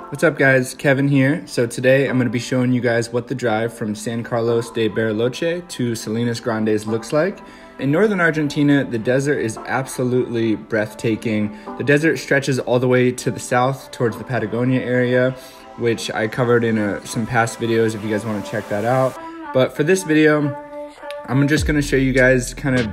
What's up guys, Kevin here. So today I'm going to be showing you guys what the drive from San Carlos de Bariloche to Salinas Grandes looks like. In northern Argentina, the desert is absolutely breathtaking. The desert stretches all the way to the south towards the Patagonia area, which I covered in some past videos if you guys want to check that out. But for this video, I'm just going to show you guys kind of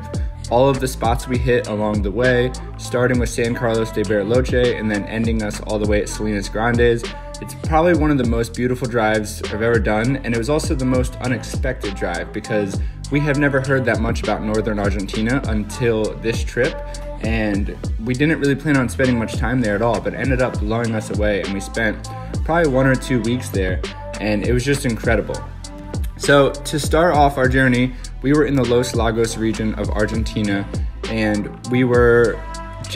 all of the spots we hit along the way, starting with San Carlos de Bariloche and then ending us all the way at Salinas Grandes. It's probably one of the most beautiful drives I've ever done, and it was also the most unexpected drive because we have never heard that much about northern Argentina until this trip, and we didn't really plan on spending much time there at all, but ended up blowing us away, and we spent probably 1 or 2 weeks there, and it was just incredible. So to start off our journey, we were in the Los Lagos region of Argentina, and we were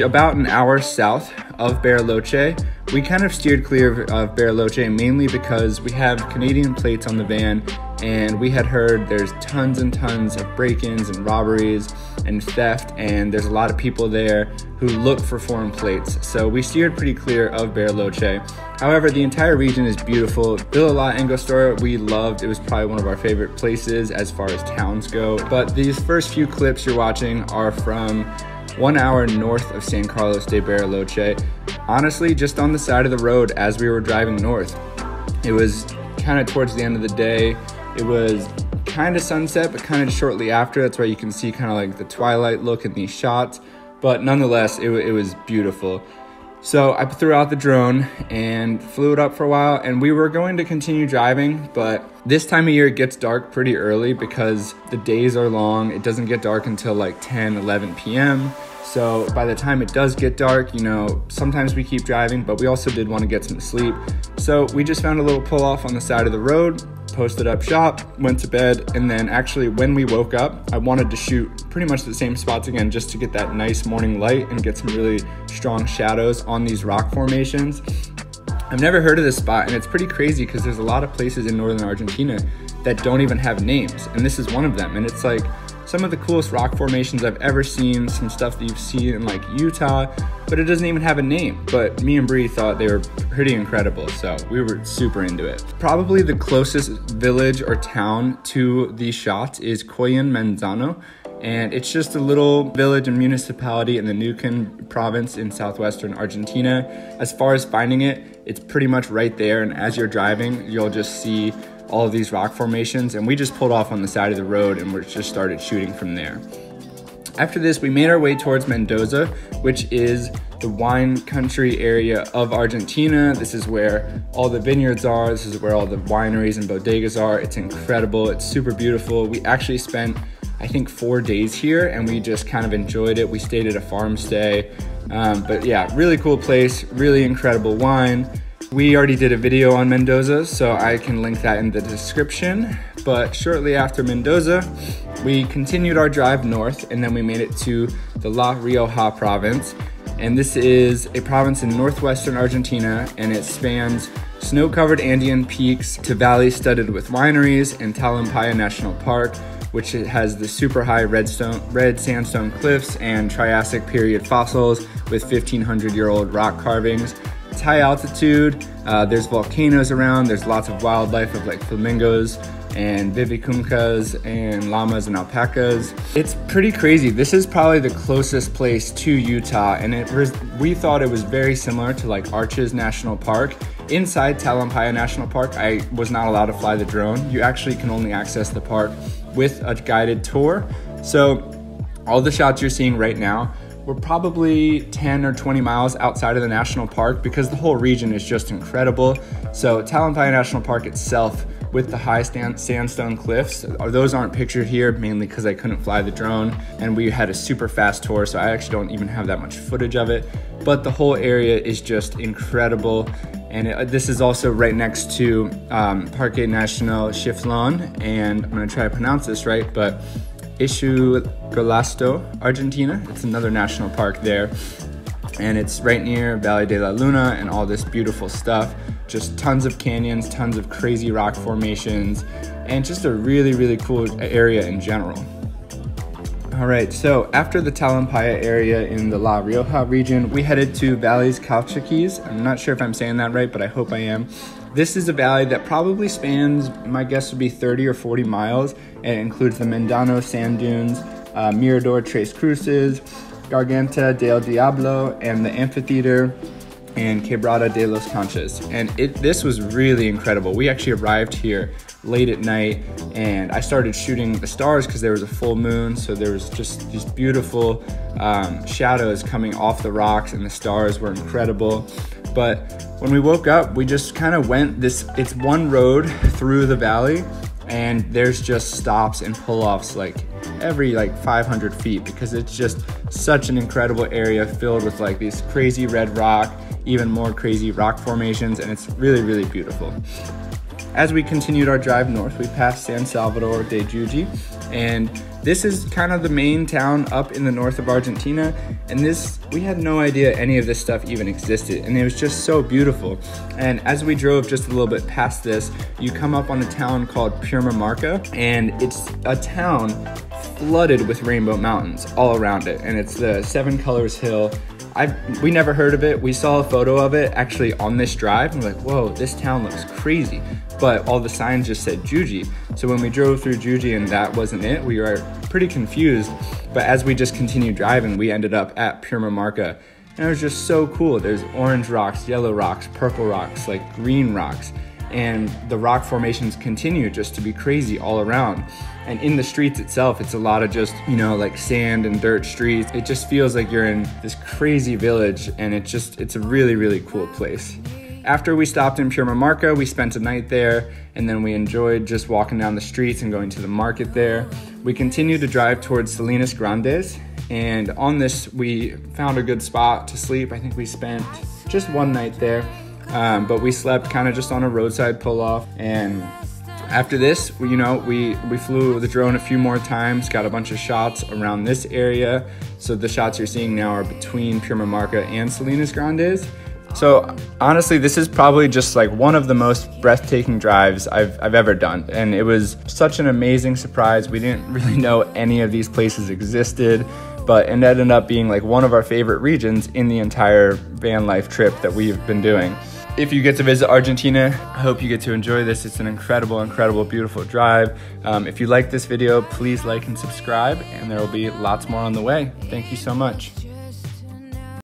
about an hour south of Bariloche. We kind of steered clear of Bariloche mainly because we have Canadian plates on the van, and we had heard there's tons and tons of break-ins and robberies and theft, and there's a lot of people there who look for foreign plates. So we steered pretty clear of Bariloche. However, the entire region is beautiful. Villa La Angostura we loved. It was probably one of our favorite places as far as towns go. But these first few clips you're watching are from 1 hour north of San Carlos de Bariloche. Honestly, just on the side of the road as we were driving north. It was kind of towards the end of the day. It was kind of sunset, but kind of shortly after. That's why you can see kind of like the twilight look in these shots. But nonetheless, it was beautiful. So I threw out the drone and flew it up for a while, and we were going to continue driving, but this time of year it gets dark pretty early because the days are long. It doesn't get dark until like 10, 11 p.m. So by the time it does get dark, you know, sometimes we keep driving, but we also did want to get some sleep. So we just found a little pull off on the side of the road, posted up shop, went to bed, and then actually when we woke up, I wanted to shoot pretty much the same spots again just to get that nice morning light and get some really strong shadows on these rock formations. I've never heard of this spot, and it's pretty crazy because there's a lot of places in northern Argentina that don't even have names, and this is one of them. And it's like some of the coolest rock formations I've ever seen, some stuff that you've seen in like Utah, but it doesn't even have a name. But me and Bree thought they were pretty incredible, so we were super into it. Probably the closest village or town to these shots is Cuyin Manzano, and it's just a little village and municipality in the Neuquén province in southwestern Argentina. As far as finding it, it's pretty much right there, and as you're driving, you'll just see all of these rock formations, and we just pulled off on the side of the road and we just started shooting from there. After this, we made our way towards Mendoza, which is the wine country area of Argentina. This is where all the vineyards are. This is where all the wineries and bodegas are. It's incredible. It's super beautiful. We actually spent, I think, 4 days here, and we just kind of enjoyed it. We stayed at a farm stay. But yeah, really cool place, really incredible wine. We already did a video on Mendoza, so I can link that in the description. But shortly after Mendoza, we continued our drive north, and then we made it to the La Rioja province. And this is a province in northwestern Argentina, and it spans snow-covered Andean peaks to valleys studded with wineries, and Talampaya National Park, which has the super high red sandstone cliffs and Triassic period fossils with 1,500-year-old rock carvings. It's high altitude, there's volcanoes around, there's lots of wildlife of like flamingos and vivicuncas and llamas and alpacas. It's pretty crazy. This is probably the closest place to Utah, and we thought it was very similar to like Arches National Park. Inside Talampaya National Park, I was not allowed to fly the drone. You actually can only access the park with a guided tour. So all the shots you're seeing right now, we're probably 10 or 20 miles outside of the national park because the whole region is just incredible. So Talampaya National Park itself, with the high sandstone cliffs, those aren't pictured here mainly because I couldn't fly the drone, and we had a super fast tour, so I actually don't even have that much footage of it. But the whole area is just incredible. And this is also right next to Parque Chiflon, and I'm gonna try to pronounce this right, but Ischigualasto, Argentina. It's another national park there. And it's right near Valle de la Luna and all this beautiful stuff. Just tons of canyons, tons of crazy rock formations, and just a really, really cool area in general. All right, so after the Talampaya area in the La Rioja region, we headed to Valles Calchaquies. I'm not sure if I'm saying that right, but I hope I am. This is a valley that probably spans, my guess would be 30 or 40 miles, and it includes the Mendano Sand Dunes, Mirador Tres Cruces, Garganta del Diablo, and the Anfitheatro and Quebrada de los Conchas. And this was really incredible. We actually arrived here late at night, and I started shooting the stars because there was a full moon, so there was just these beautiful shadows coming off the rocks, and the stars were incredible. But when we woke up, we just kind of went it's one road through the valley, and there's just stops and pull-offs like every 500 feet, because it's just such an incredible area filled with like these crazy red rock, even more crazy rock formations, and it's really, really beautiful. As we continued our drive north, we passed San Salvador de Jujuy, and this is kind of the main town up in the north of Argentina, and we had no idea any of this stuff even existed, and it was just so beautiful. And as we drove just a little bit past this, you come up on a town called Purmamarca, and it's a town flooded with rainbow mountains all around it, and it's the Seven Colors Hill. We never heard of it. We saw a photo of it actually on this drive, and we're like, whoa, this town looks crazy. But all the signs just said Jujuy. So when we drove through Jujuy and that wasn't it, we were pretty confused. But as we just continued driving, we ended up at Purmamarca, and it was just so cool. There's orange rocks, yellow rocks, purple rocks, like green rocks. And the rock formations continue just to be crazy all around. And in the streets itself, it's a lot of just, like sand and dirt streets. It just feels like you're in this crazy village, and it's a really, really cool place. After we stopped in Purmamarca, we spent a night there, and then we enjoyed just walking down the streets and going to the market there. We continued to drive towards Salinas Grandes, and on this, we found a good spot to sleep. I think we spent just one night there, but we slept kind of just on a roadside pull-off. And after this, we flew the drone a few more times, got a bunch of shots around this area. So the shots you're seeing now are between Purmamarca and Salinas Grandes. So honestly, this is probably just like one of the most breathtaking drives I've ever done. And it was such an amazing surprise. We didn't really know any of these places existed, but it ended up being like one of our favorite regions in the entire van life trip that we've been doing. If you get to visit Argentina, I hope you get to enjoy this. It's an incredible, incredible, beautiful drive. If you like this video, please like and subscribe, and there will be lots more on the way. Thank you so much.